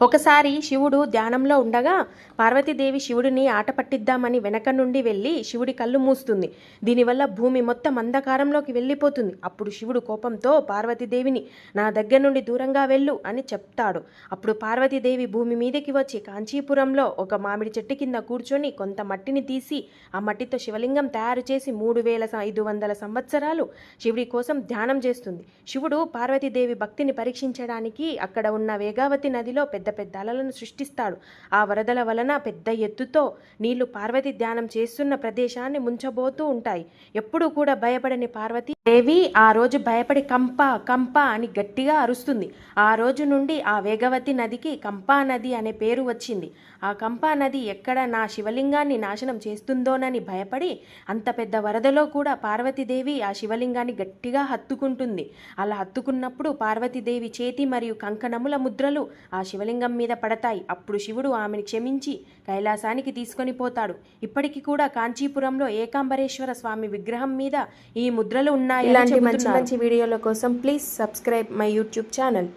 ఒకసారి శివుడు ధ్యానంలో ఉండగా పార్వతీదేవి శివుడిని ఆట పట్టిద్దామని వెనక నుండి వెళ్ళి శివుడి కళ్ళు మూస్తుంది. దీనివల్ల భూమి మొత్తం అంధకారంలోకి వెళ్ళిపోతుంది. అప్పుడు శివుడు కోపంతో పార్వతీదేవిని నా దగ్గర నుండి దూరంగా వెళ్ళు అని చెప్తాడు. అప్పుడు పార్వతీదేవి భూమి మీదకి వచ్చి కాంచీపురంలో ఒక మామిడి చెట్టు కింద కూర్చొని కొంత మట్టిని తీసి ఆ మట్టితో శివలింగం తయారు చేసి 3500 సంవత్సరాలు శివుడి కోసం ధ్యానం చేస్తుంది. శివుడు పార్వతీదేవి భక్తిని పరీక్షించడానికి అక్కడ ఉన్న వేగావతి నదిలో పెద్ద పెద్ద అలలను సృష్టిస్తాడు. ఆ వరదల వలన పెద్ద ఎత్తుతో నీళ్లు పార్వతి ధ్యానం చేస్తున్న ప్రదేశాన్ని ముంచబోతూ ఉంటాయి. ఎప్పుడూ కూడా భయపడని పార్వతి దేవి ఆ రోజు భయపడి కంప కంప అని గట్టిగా అరుస్తుంది. ఆ రోజు నుండి ఆ వేగవతి నదికి కంపా నది అనే పేరు వచ్చింది. ఆ కంపా నది ఎక్కడ నా శివలింగాన్ని నాశనం చేస్తుందోనని భయపడి అంత పెద్ద వరదలో కూడా పార్వతీదేవి ఆ శివలింగాన్ని గట్టిగా హత్తుకుంటుంది. అలా హత్తుకున్నప్పుడు పార్వతీదేవి చేతి మరియు కంకణముల ముద్రలు ఆ శివలింగం మీద పడతాయి. అప్పుడు శివుడు ఆమెను క్షమించి కైలాసానికి తీసుకొని పోతాడు. ఇప్పటికీ కూడా కాంచీపురంలో ఏకాంబరేశ్వర స్వామి విగ్రహం మీద ఈ ముద్రలు ఉన్నాయి. ఇలాంటి మంచి మంచి వీడియోల కోసం please subscribe my YouTube channel.